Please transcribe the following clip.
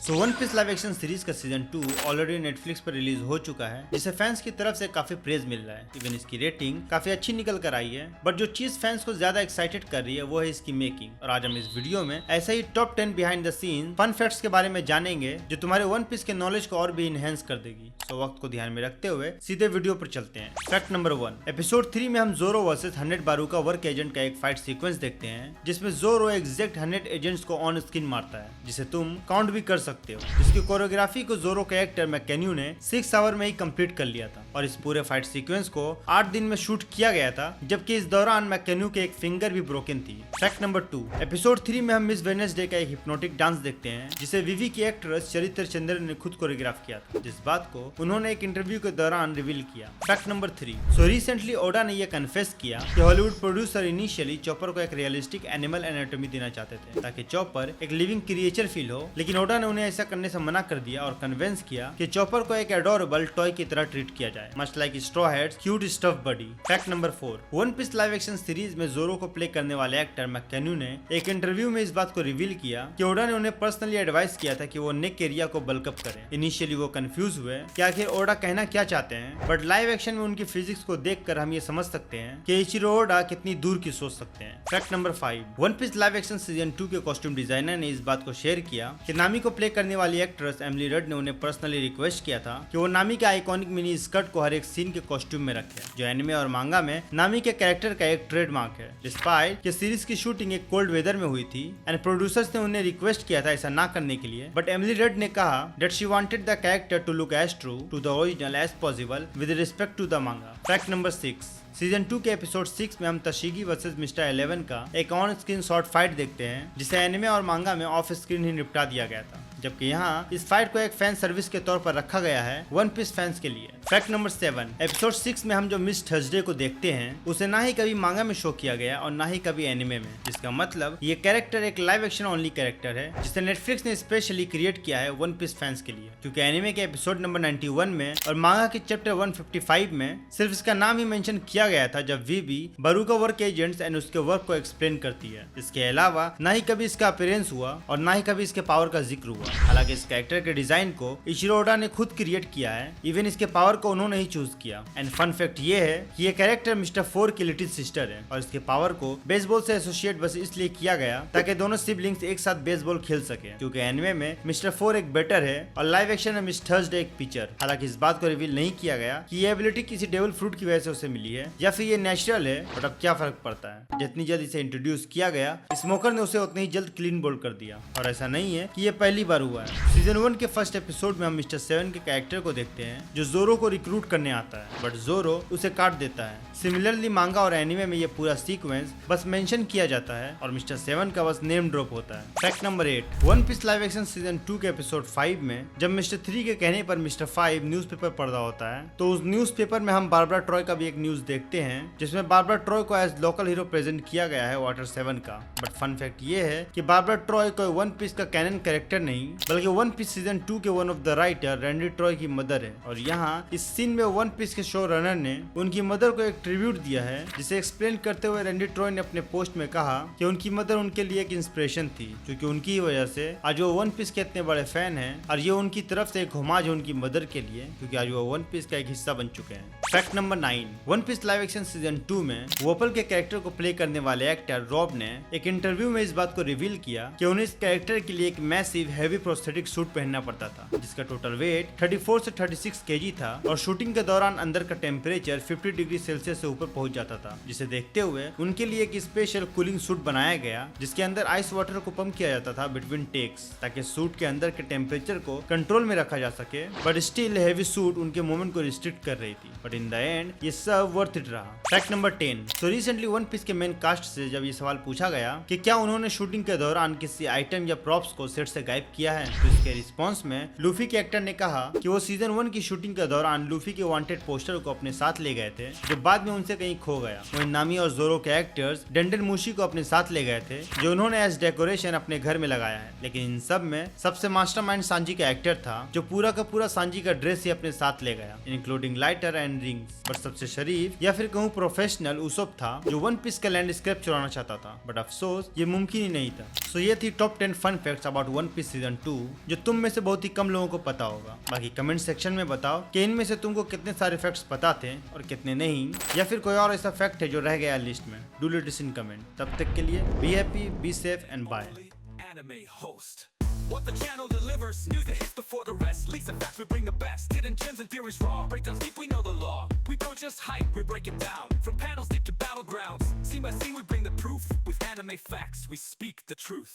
सो one piece live action series का season 2 already Netflix पर release हो चुका है, जिसे फैंस की तरफ से काफी प्रेज मिल रहा है। इवन इसकी रेटिंग काफी अच्छी निकल कर आई है, बट जो चीज फैंस को ज्यादा एक्साइटेड कर रही है वो है इसकी मेकिंग। और आज हम इस वीडियो में ऐसे ही top 10 behind the scene fun facts के बारे में जानेंगे, जो तुम्हारे वन पीस के नॉलेज को और भी इनहेंस कर देगी। तो वक्त को ध्यान में रखते हुए सीधे वीडियो पर चलते हैं। फैक्ट नंबर 1, एपिसोड 3 में हम जोरो वर्सेस 100 बारूका वर्क एजेंट का एक फाइट सीक्वेंस देखते हैं, जिसमें जोरो एग्जैक्ट 100 एजेंट्स को ऑन स्क्रीन मारता है, जिसे तुम काउंट भी कर सकते हो। इसकी कोरियोग्राफी को जोरो के एक्टर मैकेन्यू ने 6 आवर में ही कंप्लीट कर लिया था, और इस पूरे फाइट सीक्वेंस को 8 दिन में शूट किया गया था, जबकि इस दौरान मैकेन्यू के एक फिंगर भी ब्रोकन थी। फैक्ट नंबर 2, एपिसोड 3 में हम मिस वेडनेसडे का एक हिप्नोटिक डांस देखते हैं, जिसे विवी की एक्ट्रेस चरित्र चंद्रन ने खुद कोरियोग्राफ किया था, जिस बात को उन्होंने एक इंटरव्यू के दौरान रिवील किया। Fact number 3, so recently Oda ने यह कन्फेस किया कि हॉलीवुड प्रोड्यूसर इनिशियली चॉपर को एक रियलिस्टिक एनिमल एनाटॉमी देना चाहते थे, ताकि चॉपर एक लिविंग क्रिएचर फील हो, लेकिन ओडा ने उन्हें ऐसा करने से मना कर दिया और कन्विंस किया कि चॉपर को एक एडोरेबल टॉय की तरह ट्रीट किया जाए, much like straw hats cute stuff buddy. Fact number 4, one piece live action series में जोरो को प्ले करने वाले एक्टर मैकेन्यू ने एक इंटरव्यू में इस बात को रिवील किया कि ओडा ने उन्हें पर्सनली एडवाइस किया था कि वो नेक एरिया को बल्कअप करें। इनिशियली वो कंफ्यूज हुए कि आखिर ओडा कहना क्या चाहते हैं, बट लाइव एक्शन में उनकी फिजिक्स को देखकर हम ये समझ सकते हैं कि इचिरो ओडा कितनी दूर की सोच सकते हैं। Fact number 5, one piece live action season 2 के कॉस्ट्यूम डिजाइनर ने इस बात को शेयर किया कि नामी को प्ले करने वाली एक्ट्रेस एमिली रड ने उन्हें पर्सनली रिक्वेस्ट किया था कि वो नामी के आइकॉनिक मिनी स्कर्ट को हर एक सीन के कॉस्ट्यूम में रखे, जो एनिमे और मांगा में नामी के कैरेक्टर का एक ट्रेडमार्क है। डिस्पाइट कि सीरीज की शूटिंग एक कोल्ड वेदर में हुई थी एंड प्रोड्यूसर्स ने उन्हें रिक्वेस्ट किया था ऐसा ना करने के लिए, बट एमिली रड ने कहा that she wanted the character to look as true to the original as possible with respect to the manga. Fact number 6, season 2 के एपिसोड 6 में हम तशिगी वर्सेस मिस्टर 11 का एक ऑन स्क्रीन शॉर्ट फाइट देखते हैं, जिसे एनिमे और मांगा में ऑफ स्क्रीन ही निपटा दिया गया था, जबकि यहाँ इस फाइट को एक फैन सर्विस के तौर पर रखा गया है वन पीस फैंस के लिए। फैक्ट नंबर 7, एपिसोड 6 में हम जो मिस थर्सडे को देखते हैं उसे ना ही कभी मांगा में शो किया गया और ना ही कभी एनिमे में, जिसका मतलब ये कैरेक्टर एक लाइव एक्शन ओनली कैरेक्टर है, जिसे नेटफ्लिक्स ने स्पेशली क्रिएट किया है वन पीस फैंस के लिए, क्योंकि एनिमे के एपिसोड नंबर 91 में और मांगा के चैप्टर 155 में सिर्फ इसका नाम ही मेंशन किया गया था, जब वीबी बारूका वर्क एजेंट्स एंड उसके वर्क को एक्सप्लेन करती है। इसके अलावा ना ही कभी इसका अपीयरेंस हुआ और ना ही कभी इसके पावर का जिक्र हुआ। हालांकि इस कैरेक्टर के डिजाइन को इचिरो ओडा ने खुद क्रिएट किया है, इवन इसके पावर को उन्होंने ही चूज किया। एंड फन फैक्ट ये है कि ये कैरेक्टर मिस्टर 4 की लिटिल सिस्टर है, और इसके पावर को बेसबॉल से एसोसिएट बस इसलिए किया गया ताकि दोनों सिबलिंग्स एक साथ बेसबॉल खेल सके, क्योंकि एनिमे में मिस्टर 4 एक बैटर है और लाइव एक्शन में मिस थर्सडे एक पिचर। हालांकि इस बात को रिवील नहीं किया गया कि ये एबिलिटी किसी डेविल फ्रूट की वजह से उसे मिली है या फिर ये नेचुरल है, बट अब क्या फर्क पड़ता है, जितनी जल्द इसे इंट्रोड्यूस किया गया स्मोकर ने उसे उतनी ही जल्द क्लीन बोल्ड कर दिया। और ऐसा नहीं है कि ये पहली बार हुआ है। सीजन 1 के फर्स्ट एपिसोड में हम मिस्टर 7 के कैरेक्टर को देखते हैं, जो जोरो को रिक्रूट करने आता है, बट जोरो उसे काट देता है। सिमिलरली मांगा और एनिमे में ये पूरा सीक्वेंस बस मेंशन किया जाता है और मिस्टर 7 का बस नेम ड्रॉप होता है। Fact number 8, one piece live action season 2 के एपिसोड 5 में जब मिस्टर 3 के कहने पर मिस्टर 5 न्यूज़पेपर पढ़ रहा होता है, तो उस न्यूज़पेपर में हम बारबरा ट्रॉय का भी एक न्यूज देखते हैं, जिसमें बारबरा ट्रॉय को एज लोकल हीरो प्रेजेंट किया गया है वाटर 7 का। बट फन फैक्ट ये है कि बारबरा ट्रॉय कोई वन पीस का कैनन कैरेक्टर नहीं, बल्कि वन पीस सीजन 2 के one of the writer Randy Troy की मदर है। और यहाँ इस सीन में वन पीस के शो रनर ने उनकी मदर को एक ट्रिब्यूट दिया है, जिसे एक्सप्लेन करते हुए रैंडी ट्रॉय ने अपने पोस्ट में कहा कि उनकी मदर उनके लिए एक इंस्पिरेशन थी, क्योंकि उनकी ही वजह से आज वो वन पीस के इतने बड़े फैन हैं, और ये उनकी तरफ से एक होमाज है उनकी मदर के लिए, क्योंकि आज वो वन पीस का एक हिस्सा बन चुके हैं। Fact number 9, one piece live action season 2 में वोपल के कैरेक्टर को प्ले करने वाले एक्टर रॉब ने एक इंटरव्यू में इस बात को रिवील किया कि उन्हें इस कैरेक्टर के लिए एक मैसिव हैवी प्रोस्थेटिक सूट पहनना पड़ता था, जिसका टोटल वेट 34 से 36 केजी था, और शूटिंग के दौरान अंदर का टेम्परेचर 50 डिग्री सेल्सियस से ऊपर पहुंच जाता था, जिसे देखते हुए उनके लिए एक स्पेशल कूलिंग सूट बनाया गया, जिसके अंदर आइस वाटर को पंप किया जाता था बिटवीन टेक्स, ताकि सूट के अंदर के टेम्परेचर को कंट्रोल में रखा जा सके, बट स्टिल हैवी सूट उनके मूवमेंट को रिस्ट्रिक्ट कर रही थी, बट इन द एंड ये सब वर्थ इट रहा। फैक्ट नंबर 10, तो रिसेंटली वन पीस के मेन कास्ट से जब ये सवाल पूछा गया कि क्या उन्होंने शूटिंग के दौरान किसी आइटम या प्रॉप्स को सेट से गायब किया है, तो इसके रिस्पॉन्स में लूफी के एक्टर ने कहा कि वो सीजन 1 की शूटिंग के दौरान लूफी के वांटेड पोस्टर को अपने साथ ले गए थे, जो बाद में उनसे कहीं खो गया। वहीं नामी और जोरो के एक्टर्स डेंडन मूशी को अपने साथ ले गए थे, जो उन्होंने एज डेकोरेशन अपने घर में लगाया है, लेकिन इन सब में सबसे मास्टरमाइंड सांजी का एक्टर था, जो पूरा का पूरा सांजी का ड्रेस ही अपने साथ ले गया, including lighter and rings. But सबसे शरीफ या फिर कहूँ प्रोफेशनल उसोप था, जो वन पीस का लैंडस्केप चुराना चाहता था, बट अफसोस ये मुमकिन ही नहीं था। सो ये थी top 10 fun facts about one piece season 2 जो तुम में से बहुत ही कम लोगों को पता होगा। बाकी कमेंट सेक्शन में बताओ कि इनमें से तुमको कितने सारे फैक्ट्स पता थे और कितने नहीं, या फिर कोई और ऐसा फैक्ट है जो रह गया लिस्ट में। Do it in comment. तब तक के लिए be happy, be safe and bye. Anime host. What the channel delivers, news that hits before the rest. Leaks and facts, we bring the best. Hidden gems and theories raw. Breakdowns deep, we know the law. We don't just hype, we break it down. From panels deep to battlegrounds. Scene by scene, we bring the proof. With anime facts, we speak the truth.